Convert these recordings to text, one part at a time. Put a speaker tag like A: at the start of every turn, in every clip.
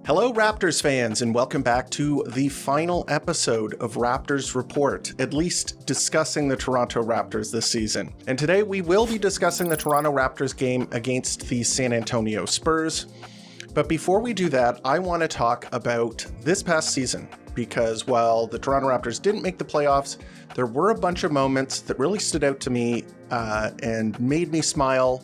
A: Hello, Raptors fans, and welcome back to the final episode of Raptors Report, at least discussing the Toronto Raptors this season. And today we will be discussing the Toronto Raptors game against the San Antonio Spurs. But before we do that, I want to talk about this past season, because while the Toronto Raptors didn't make the playoffs, there were a bunch of moments that really stood out to me and made me smile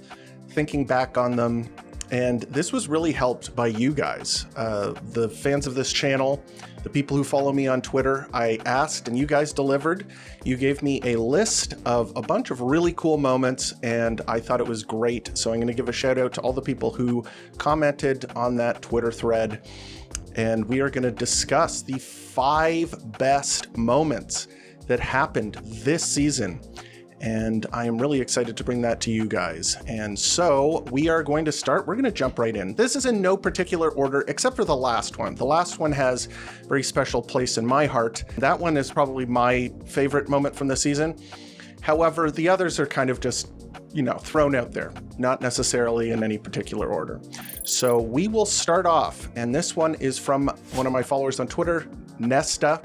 A: thinking back on them. And this was really helped by you guys, the fans of this channel, the people who follow me on Twitter. I asked and you guys delivered. You gave me a list of a bunch of really cool moments and I thought it was great. So I'm going to give a shout out to all the people who commented on that Twitter thread. And we are going to discuss the 5 best moments that happened this season. And I am really excited to bring that to you guys. And so we are going to start. We're going to jump right in. This is in no particular order, except for the last one. The last one has a very special place in my heart. That one is probably my favorite moment from the season. However, the others are kind of just, thrown out there, not necessarily in any particular order. So we will start off. And this one is from one of my followers on Twitter, Nesta.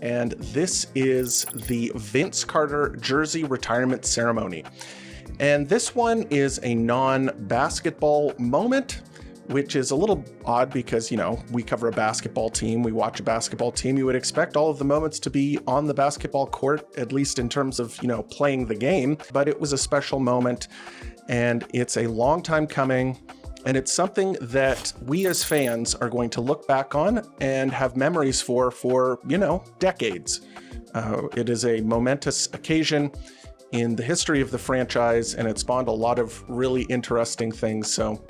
A: And this is the Vince Carter jersey retirement ceremony. And this one is a non-basketball moment, which is a little odd because, we cover a basketball team, we watch a basketball team. You would expect all of the moments to be on the basketball court, at least in terms of, playing the game. But it was a special moment and it's a long time coming. And it's something that we as fans are going to look back on and have memories for decades. It is a momentous occasion in the history of the franchise, and it spawned a lot of really interesting things. So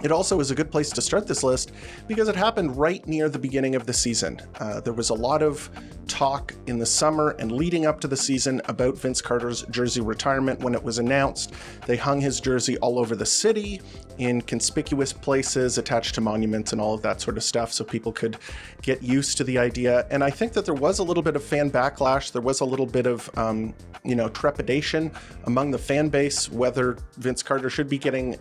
A: it also is a good place to start this list because it happened right near the beginning of the season. There was a lot of talk in the summer and leading up to the season about Vince Carter's jersey retirement. When it was announced, they hung his jersey all over the city in conspicuous places attached to monuments and all of that sort of stuff so people could get used to the idea. And I think that there was a little bit of fan backlash. There was a little bit of, trepidation among the fan base whether Vince Carter should be getting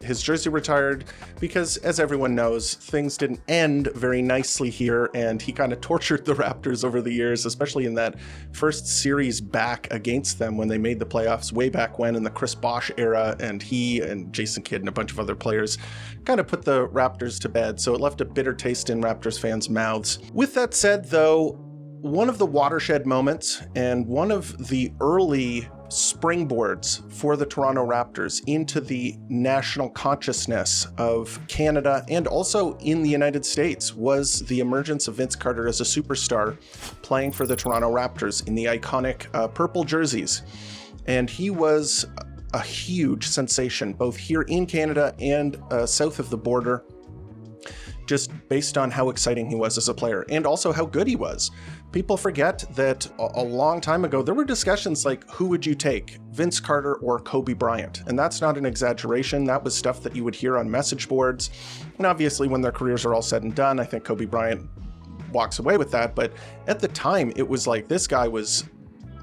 A: his jersey retired, because as everyone knows, things didn't end very nicely here, and he kind of tortured the Raptors over the years, especially in that first series back against them when they made the playoffs way back when in the Chris Bosh era, and he and Jason Kidd and a bunch of other players kind of put the Raptors to bed, so it left a bitter taste in Raptors fans' mouths. With that said, though, one of the watershed moments and one of the early springboards for the Toronto Raptors into the national consciousness of Canada and also in the United States was the emergence of Vince Carter as a superstar playing for the Toronto Raptors in the iconic purple jerseys. And he was a huge sensation both here in Canada and south of the border, just based on how exciting he was as a player and also how good he was. People forget that a long time ago, there were discussions like, who would you take, Vince Carter or Kobe Bryant? And that's not an exaggeration. That was stuff that you would hear on message boards. And obviously, when their careers are all said and done, I think Kobe Bryant walks away with that. But at the time, it was like, this guy was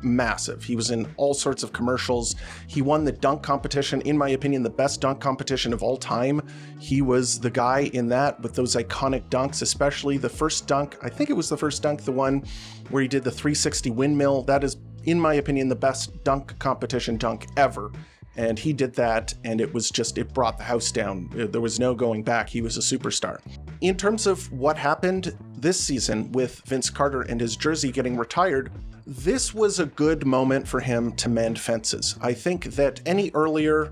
A: massive. He was in all sorts of commercials. He won the dunk competition, in my opinion, the best dunk competition of all time. He was the guy in that with those iconic dunks, especially the first dunk. I think it was the first dunk, the one where he did the 360 windmill. That is, in my opinion, the best dunk competition dunk ever. And he did that, and it brought the house down. There was no going back. He was a superstar. In terms of what happened this season with Vince Carter and his jersey getting retired, this was a good moment for him to mend fences. I think that any earlier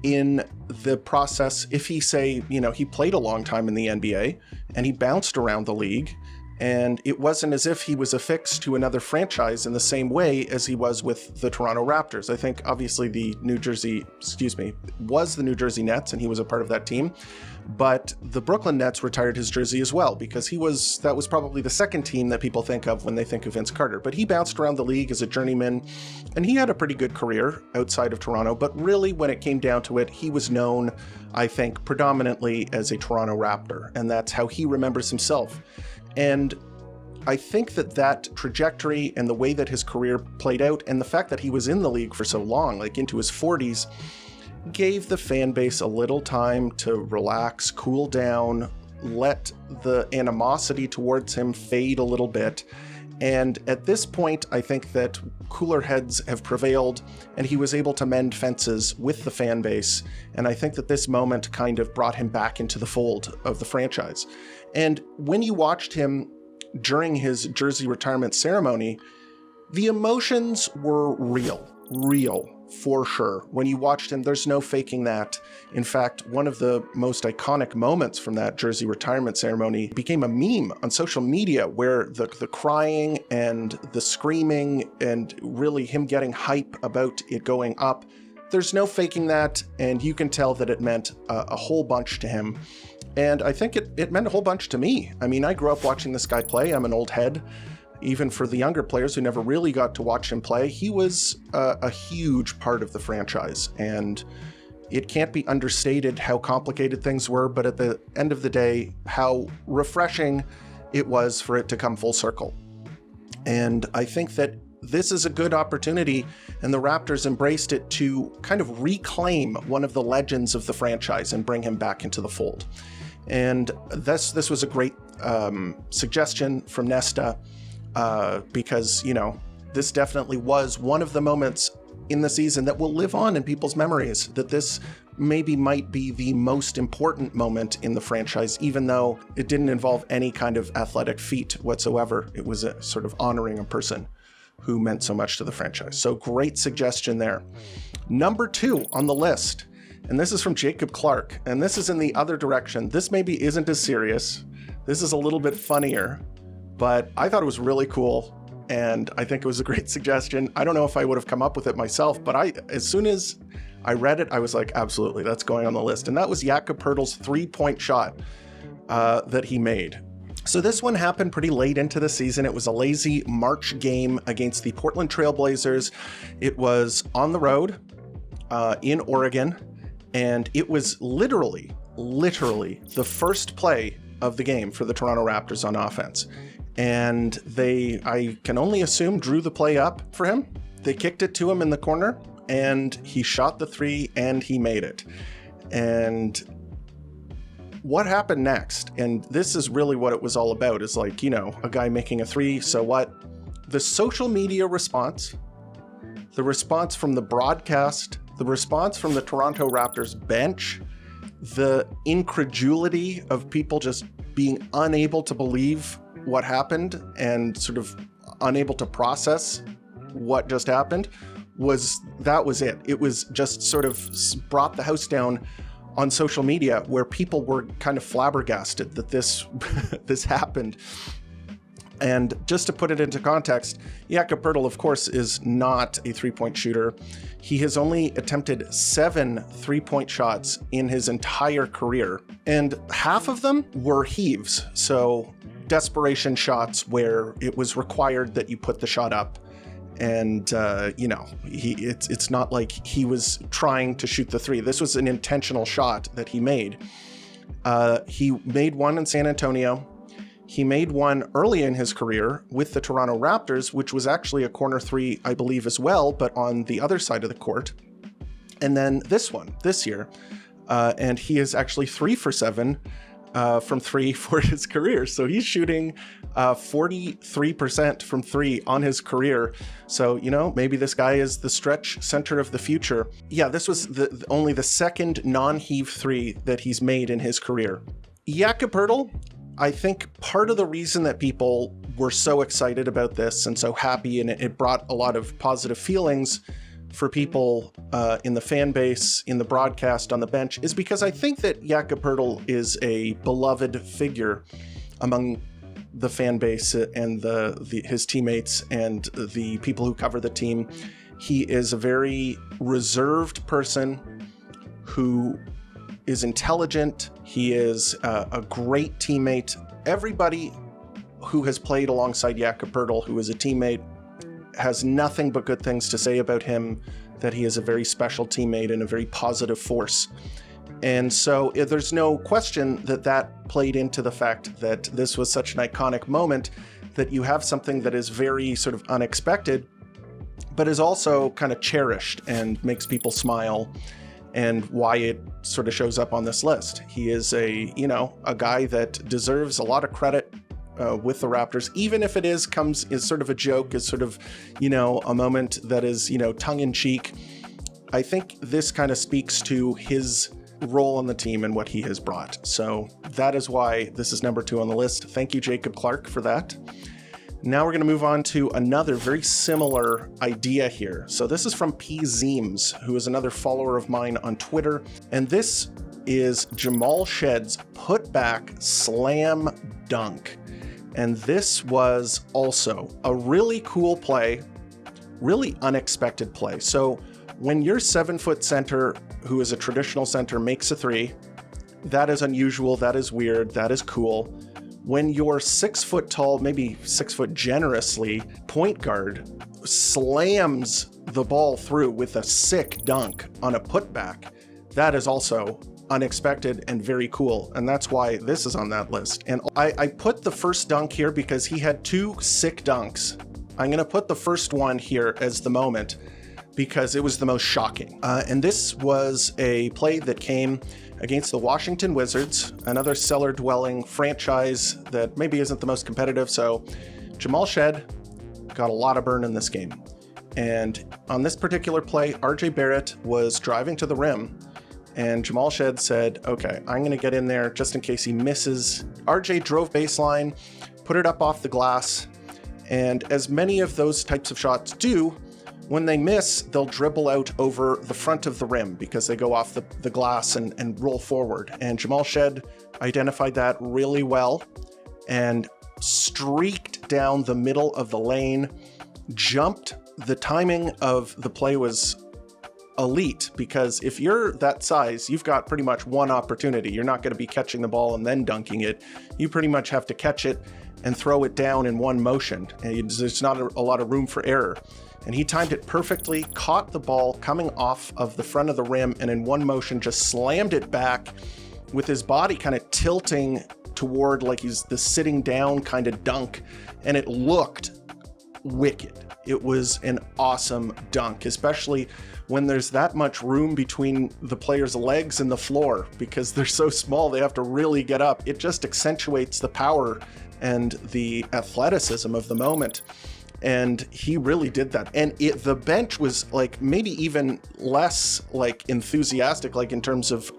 A: in the process, if he he played a long time in the NBA and he bounced around the league, and it wasn't as if he was affixed to another franchise in the same way as he was with the Toronto Raptors. I think obviously was the New Jersey Nets, and he was a part of that team. But the Brooklyn Nets retired his jersey as well, because that was probably the second team that people think of when they think of Vince Carter. But he bounced around the league as a journeyman, and he had a pretty good career outside of Toronto. But really, when it came down to it, he was known, I think, predominantly as a Toronto Raptor, and that's how he remembers himself. And I think that trajectory and the way that his career played out, and the fact that he was in the league for so long, like into his 40s, gave the fan base a little time to relax, cool down, let the animosity towards him fade a little bit. And at this point, I think that cooler heads have prevailed, and he was able to mend fences with the fan base. And I think that this moment kind of brought him back into the fold of the franchise. And when you watched him during his jersey retirement ceremony, the emotions were real for sure. When you watched him, there's no faking that. In fact, one of the most iconic moments from that jersey retirement ceremony became a meme on social media, where the crying and the screaming and really him getting hype about it going up, there's no faking that, and you can tell that it meant a whole bunch to him. And I think it meant a whole bunch to me. I mean, I grew up watching this guy play. I'm an old head. Even for the younger players who never really got to watch him play, he was a huge part of the franchise. And it can't be understated how complicated things were, but at the end of the day, how refreshing it was for it to come full circle. And I think that this is a good opportunity, and the Raptors embraced it to kind of reclaim one of the legends of the franchise and bring him back into the fold. And this was a great suggestion from Nesta. Because, you know, this definitely was one of the moments in the season that will live on in people's memories, that this maybe might be the most important moment in the franchise, even though it didn't involve any kind of athletic feat whatsoever. It was a sort of honoring a person who meant so much to the franchise. So great suggestion there. Number 2 on the list, and this is from Jacob Clark, and this is in the other direction. This maybe isn't as serious. This is a little bit funnier. But I thought it was really cool, and I think it was a great suggestion. I don't know if I would have come up with it myself, but as soon as I read it, I was like, absolutely, that's going on the list. And that was Jakob Poeltl's 3-point shot that he made. So this one happened pretty late into the season. It was a lazy March game against the Portland Trail Blazers. It was on the road in Oregon, and it was literally the first play of the game for the Toronto Raptors on offense. And I can only assume, drew the play up for him. They kicked it to him in the corner, and he shot the 3, and he made it. And what happened next? And this is really what it was all about, is like, you know, a guy making a 3, so what? The social media response, the response from the broadcast, the response from the Toronto Raptors bench, the incredulity of people just being unable to believe what happened and sort of unable to process what just happened, that was it. It was just sort of brought the house down on social media, where people were kind of flabbergasted that this happened. And just to put it into context, Jakob Poeltl, of course, is not a 3-point shooter. He has only attempted 7 3-point shots in his entire career, and half of them were heaves, so desperation shots where it was required that you put the shot up. And, you know, it's not like he was trying to shoot the 3. This was an intentional shot that he made. He made one in San Antonio. He made one early in his career with the Toronto Raptors, which was actually a corner 3, I believe, as well, but on the other side of the court. And then this one, this year, and he is actually 3 for 7 from 3 for his career. So he's shooting 43% from 3 on his career. So, you know, maybe this guy is the stretch center of the future. Yeah, this was only the second non-heave 3 that he's made in his career. Jakob Poeltl, I think part of the reason that people were so excited about this and so happy, and it brought a lot of positive feelings for people in the fan base, in the broadcast, on the bench, is because I think that Jakob Poeltl is a beloved figure among the fan base and his teammates and the people who cover the team. He is a very reserved person who is intelligent. He is a great teammate. Everybody who has played alongside Jakob Poeltl, who is a teammate, has nothing but good things to say about him, that he is a very special teammate and a very positive force. And so there's no question that played into the fact that this was such an iconic moment, that you have something that is very sort of unexpected, but is also kind of cherished and makes people smile. and why it sort of shows up on this list. He is a guy that deserves a lot of credit with the Raptors, even if it is sort of a joke, is sort of, a moment that is, tongue-in-cheek. I think this kind of speaks to his role on the team and what he has brought. So that is why this is number 2 on the list. Thank you, Jacob Clark, for that. Now we're going to move on to another very similar idea here. So this is from P. Zeems, who is another follower of mine on Twitter. And this is Jamal Shead's putback slam dunk. And this was also a really cool play, really unexpected play. So when your 7-foot center, who is a traditional center, makes a 3, that is unusual, that is weird, that is cool. When your 6-foot tall, maybe 6 foot generously, point guard slams the ball through with a sick dunk on a putback, that is also unexpected and very cool. And that's why this is on that list. And I put the first dunk here because he had 2 sick dunks. I'm going to put the first one here as the moment because it was the most shocking. And this was a play that came against the Washington Wizards, another cellar-dwelling franchise that maybe isn't the most competitive. So Jamal Shead got a lot of burn in this game. And on this particular play, RJ Barrett was driving to the rim, and Jamal Shead said, okay, I'm going to get in there just in case he misses. RJ drove baseline, put it up off the glass, and as many of those types of shots do, when they miss, they'll dribble out over the front of the rim because they go off the glass and roll forward. And Jamal Shead identified that really well and streaked down the middle of the lane, jumped. The timing of the play was elite because if you're that size, you've got pretty much one opportunity. You're not going to be catching the ball and then dunking it. You pretty much have to catch it and throw it down in one motion. And there's not a lot of room for error. And he timed it perfectly, caught the ball coming off of the front of the rim, and in one motion just slammed it back with his body kind of tilting toward like he's the sitting down kind of dunk. And it looked wicked. It was an awesome dunk, especially when there's that much room between the player's legs and the floor because they're so small, they have to really get up. It just accentuates the power and the athleticism of the moment. And he really did that. And the bench was like maybe even less like enthusiastic, like in terms of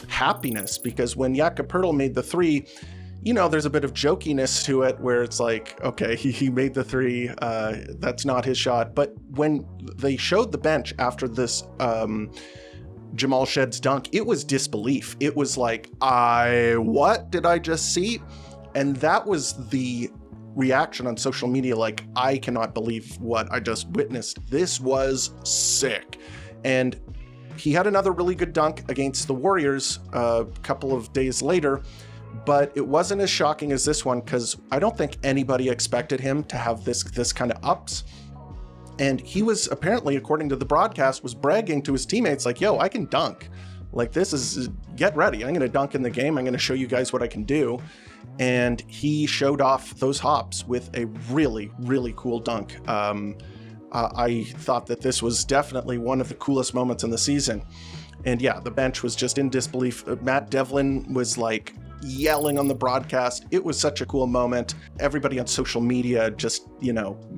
A: happiness, because when Jakob Poeltl made the 3, there's a bit of jokiness to it where it's like, okay, he made the 3, that's not his shot. But when they showed the bench after this Jamal Shead's dunk, it was disbelief. It was like, what did I just see? And that was the reaction on social media, like, I cannot believe what I just witnessed. This was sick. And he had another really good dunk against the Warriors a couple of days later, but it wasn't as shocking as this one because I don't think anybody expected him to have this kind of ups. And he was apparently, according to the broadcast, was bragging to his teammates like, yo, I can dunk. Like, this is, get ready. I'm going to dunk in the game. I'm going to show you guys what I can do. And he showed off those hops with a really, really cool dunk. I thought that this was definitely one of the coolest moments in the season. And yeah, the bench was just in disbelief. Matt Devlin was like yelling on the broadcast. It was such a cool moment. Everybody on social media just,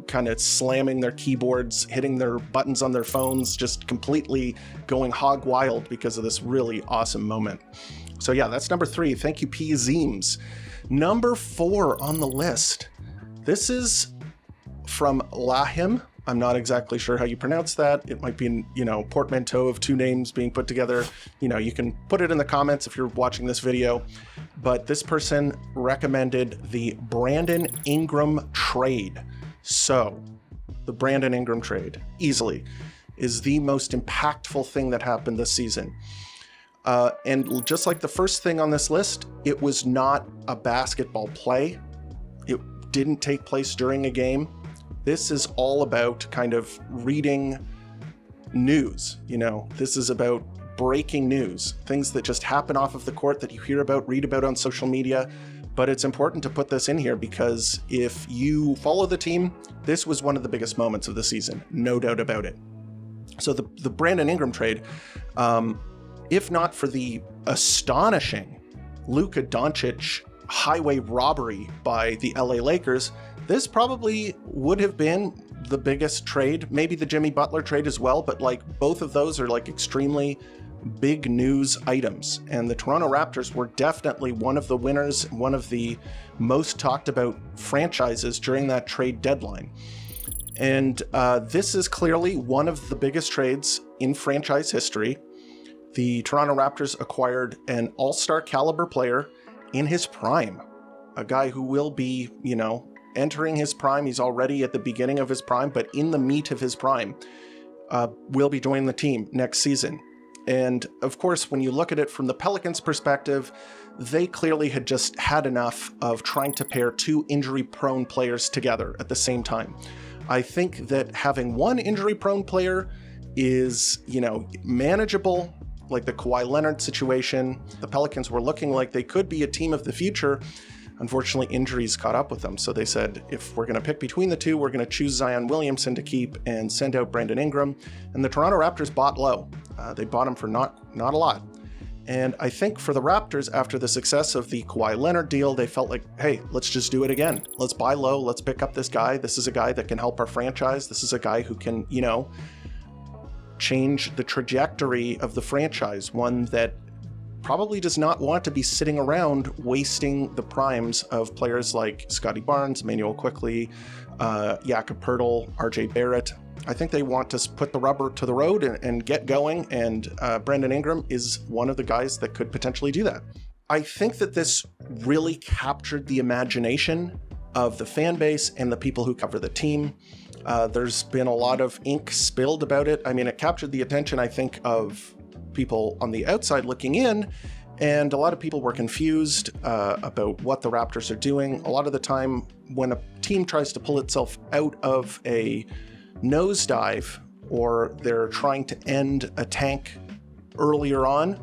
A: kind of slamming their keyboards, hitting their buttons on their phones, just completely going hog wild because of this really awesome moment. So yeah, that's number 3. Thank you, P. Zeems. Number 4 on the list. This is from Lahim. I'm not exactly sure how you pronounce that. It might be, portmanteau of 2 names being put together. You can put it in the comments if you're watching this video. But this person recommended the Brandon Ingram trade. So the Brandon Ingram trade easily is the most impactful thing that happened this season. And just like the first thing on this list, it was not a basketball play. It didn't take place during a game. This is all about kind of reading news. This is about breaking news, things that just happen off of the court that you hear about, read about on social media. But it's important to put this in here because if you follow the team, this was one of the biggest moments of the season, no doubt about it. So the Brandon Ingram trade, if not for the astonishing Luka Doncic highway robbery by the LA Lakers, this probably would have been the biggest trade, maybe the Jimmy Butler trade as well, but like both of those are like extremely big news items. And the Toronto Raptors were definitely one of the winners, one of the most talked about franchises during that trade deadline. And this is clearly one of the biggest trades in franchise history. The Toronto Raptors acquired an all-star caliber player in his prime, a guy who will be, entering his prime. He's already at the beginning of his prime, but in the meat of his prime, will be joining the team next season. And of course, when you look at it from the Pelicans' perspective, they clearly had just had enough of trying to pair two injury-prone players together at the same time. I think that having one injury-prone player is, manageable, like the Kawhi Leonard situation. The Pelicans were looking like they could be a team of the future. Unfortunately, injuries caught up with them. So they said, if we're going to pick between the two, we're going to choose Zion Williamson to keep and send out Brandon Ingram. And the Toronto Raptors bought low. They bought him for not a lot. And I think for the Raptors, after the success of the Kawhi Leonard deal, they felt like, hey, let's just do it again. Let's buy low. Let's pick up this guy. This is a guy that can help our franchise. This is a guy who can, change the trajectory of the franchise, one that probably does not want to be sitting around wasting the primes of players like Scottie Barnes, Immanuel Quickley, Jakob Poeltl, RJ Barrett. I think they want to put the rubber to the road and get going, and Brandon Ingram is one of the guys that could potentially do that. I think that this really captured the imagination of the fan base and the people who cover the team. There's been a lot of ink spilled about it. I mean, it captured the attention, I think, of people on the outside looking in, and a lot of people were confused about what the Raptors are doing. A lot of the time, when a team tries to pull itself out of a nosedive, or they're trying to end a tank earlier on,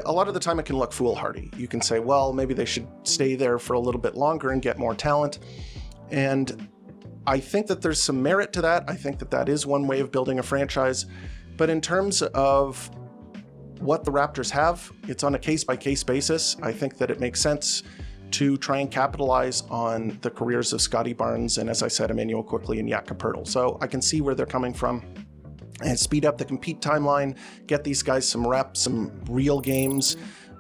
A: a lot of the time it can look foolhardy. You can say, well, maybe they should stay there for a little bit longer and get more talent. And I think that there's some merit to that. I think that that is one way of building a franchise. But in terms of what the Raptors have, it's on a case-by-case basis. I think that it makes sense to try and capitalize on the careers of Scottie Barnes and, as I said, Immanuel Quickley and Jakob Poeltl. So I can see where they're coming from, and speed up the compete timeline, get these guys some reps, some real games.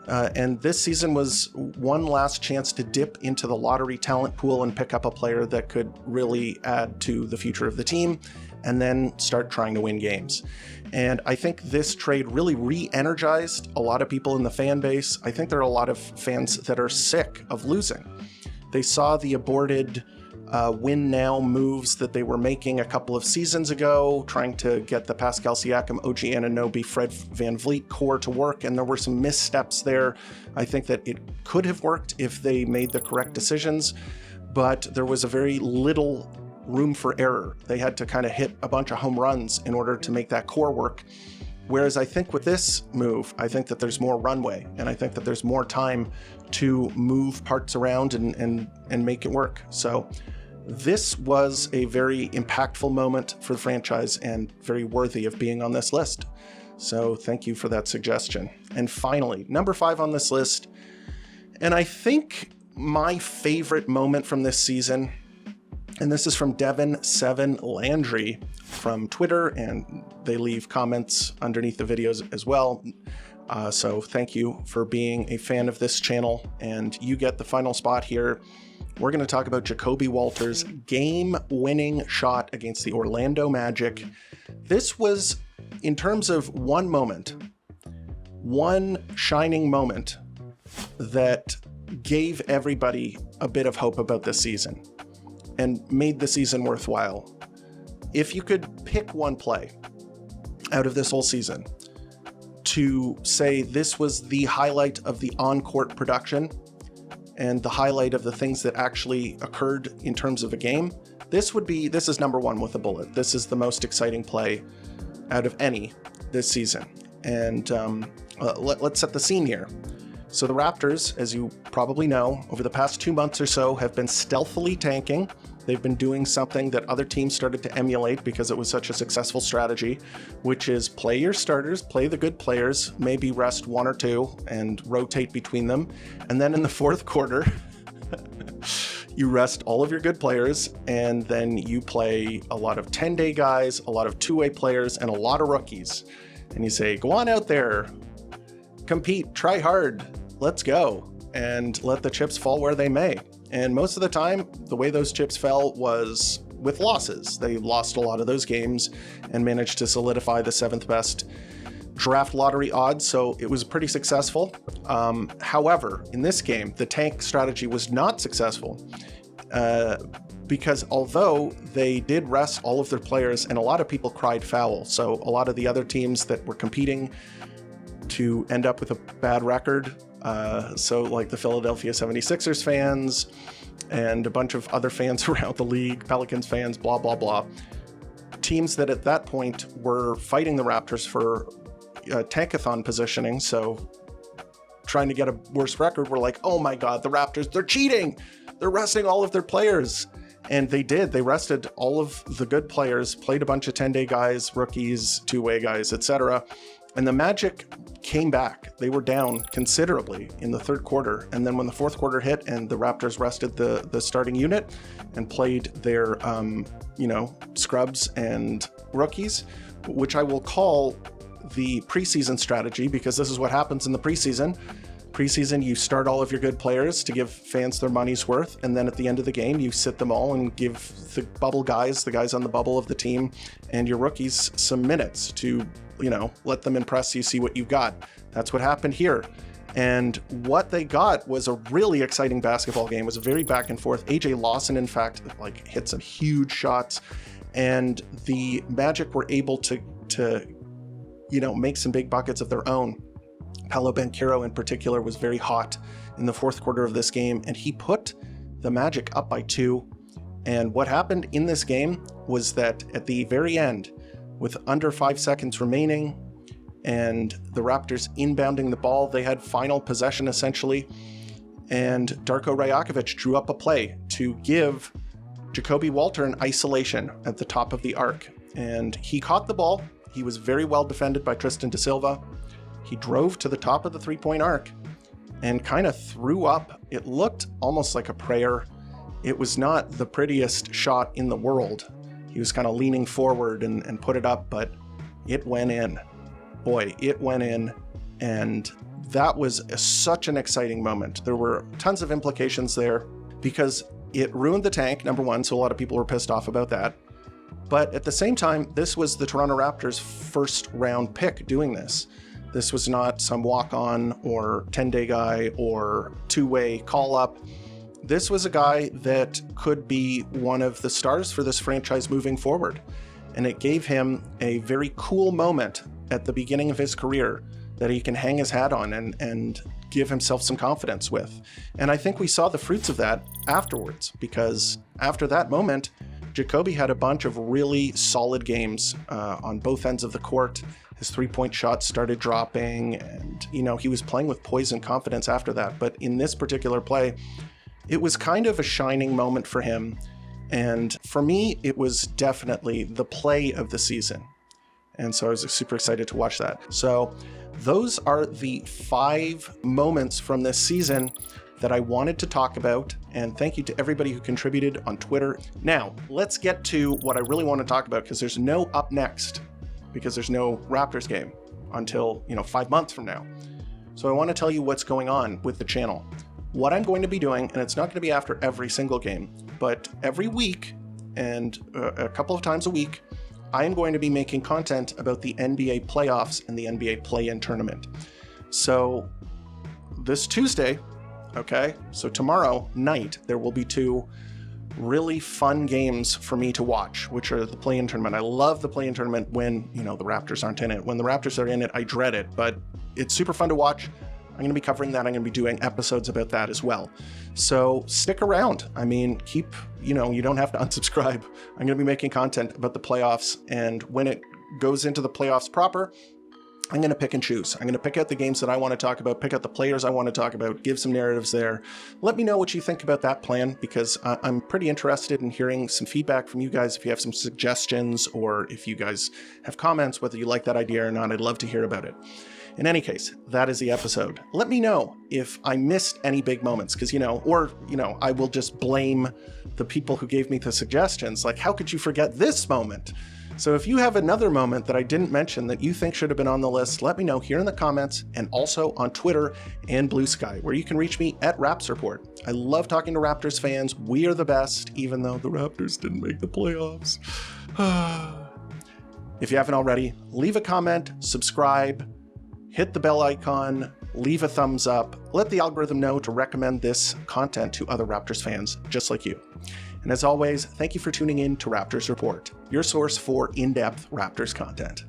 A: And this season was one last chance to dip into the lottery talent pool and pick up a player that could really add to the future of the team, and then start trying to win games. And I think this trade really re-energized a lot of people in the fan base. I think there are a lot of fans that are sick of losing. They saw the aborted win now moves that they were making a couple of seasons ago, trying to get the Pascal Siakam, OG Anunoby, Fred VanVleet core to work, and there were some missteps there. I think that it could have worked if they made the correct decisions, but there was a very little room for error. They had to kind of hit a bunch of home runs in order to make that core work. Whereas I think with this move, I think that there's more runway, and I think that there's more time to move parts around and make it work. So this was a very impactful moment for the franchise and very worthy of being on this list. So thank you for that suggestion. And finally, number 5 on this list, and I think my favorite moment from this season, and this is from Devin7 Landry from Twitter, and they leave comments underneath the videos as well. So thank you for being a fan of this channel, and you get the final spot here. We're going to talk about Jakob Poeltl's game-winning shot against the Orlando Magic. This was, in terms of one moment, one shining moment that gave everybody a bit of hope about this season and made the season worthwhile. If you could pick one play out of this whole season to say this was the highlight of the on-court production and the highlight of the things that actually occurred in terms of a game, this is number 1 with a bullet. This is the most exciting play out of any this season. And let's set the scene here. So the Raptors, as you probably know, over the past 2 months or so have been stealthily tanking. They've been doing something that other teams started to emulate because it was such a successful strategy, which is play your starters, play the good players, maybe rest one or two and rotate between them. And then in the fourth quarter, you rest all of your good players, and then you play a lot of 10-day guys, a lot of two-way players, and a lot of rookies. And you say, go on out there, compete, try hard, let's go, and let the chips fall where they may. And most of the time, the way those chips fell was with losses. They lost a lot of those games and managed to solidify the 7th best draft lottery odds, so it was pretty successful. However, in this game, the tank strategy was not successful because although they did rest all of their players, and a lot of people cried foul, so a lot of the other teams that were competing to end up with a bad record, so like the Philadelphia 76ers fans and a bunch of other fans around the league, Pelicans fans, blah, blah, blah, teams that at that point were fighting the Raptors for tankathon positioning, so trying to get a worse record, were like, oh my god, the Raptors, they're cheating, they're resting all of their players. And they did. They rested all of the good players, played a bunch of 10-day guys, rookies, two-way guys, etc. And the Magic came back. They were down considerably in the third quarter, and then when the fourth quarter hit and the Raptors rested the starting unit and played their scrubs and rookies, which I will call the preseason strategy, because this is what happens in the preseason. Preseason, you start all of your good players to give fans their money's worth, and then at the end of the game, you sit them all and give the bubble guys, the guys on the bubble of the team, and your rookies some minutes to, let them impress you, see what you've got. That's what happened here. And what they got was a really exciting basketball game. It was a very back and forth. AJ Lawson, in fact, hit some huge shots, and the Magic were able to make some big buckets of their own. Paolo Banchero in particular was very hot in the fourth quarter of this game, and he put the Magic up by 2. And what happened in this game was that at the very end, with under 5 seconds remaining and the Raptors inbounding the ball, they had final possession essentially, and Darko Rajakovic drew up a play to give Jakob Poeltl an isolation at the top of the arc. And he caught the ball. He was very well defended by Tristan da Silva. He drove to the top of the three-point arc and kind of threw up. It looked almost like a prayer. It was not the prettiest shot in the world. He was kind of leaning forward and put it up, but it went in. Boy, it went in. And that was such an exciting moment. There were tons of implications there because it ruined the tank, number one, so a lot of people were pissed off about that. But at the same time, this was the Toronto Raptors' first round pick doing this. This was not some walk-on or 10-day guy or two-way call-up. This was a guy that could be one of the stars for this franchise moving forward. And it gave him a very cool moment at the beginning of his career that he can hang his hat on and give himself some confidence with. And I think we saw the fruits of that afterwards, because after that moment, Jacoby had a bunch of really solid games on both ends of the court. His three-point shots started dropping, and, he was playing with poise and confidence after that. But in this particular play, it was kind of a shining moment for him. And for me, it was definitely the play of the season. And so I was super excited to watch that. So those are the 5 moments from this season that I wanted to talk about, and thank you to everybody who contributed on Twitter. Now, let's get to what I really want to talk about, because there's no up next, because there's no Raptors game until, 5 months from now. So I want to tell you what's going on with the channel. What I'm going to be doing, and it's not going to be after every single game, but every week and a couple of times a week, I am going to be making content about the NBA playoffs and the NBA play-in tournament. So this Tuesday, so tomorrow night, there will be 2 really fun games for me to watch, which are the play-in tournament. I love the play-in tournament when, the Raptors aren't in it. When the Raptors are in it, I dread it, but it's super fun to watch. I'm going to be covering that. I'm going to be doing episodes about that as well. So stick around. Keep, you don't have to unsubscribe. I'm going to be making content about the playoffs, and when it goes into the playoffs proper, I'm going to pick and choose. I'm going to pick out the games that I want to talk about, pick out the players I want to talk about, give some narratives there. Let me know what you think about that plan, because I'm pretty interested in hearing some feedback from you guys. If you have some suggestions, or if you guys have comments, whether you like that idea or not, I'd love to hear about it. In any case, that is the episode. Let me know if I missed any big moments, because, I will just blame the people who gave me the suggestions. Like, how could you forget this moment? So if you have another moment that I didn't mention that you think should have been on the list, let me know here in the comments, and also on Twitter and Blue Sky, where you can reach me at Raps Report. I love talking to Raptors fans. We are the best, even though the Raptors didn't make the playoffs. If you haven't already, leave a comment, subscribe, hit the bell icon, leave a thumbs up, let the algorithm know to recommend this content to other Raptors fans just like you. And as always, thank you for tuning in to Raptors Report, your source for in-depth Raptors content.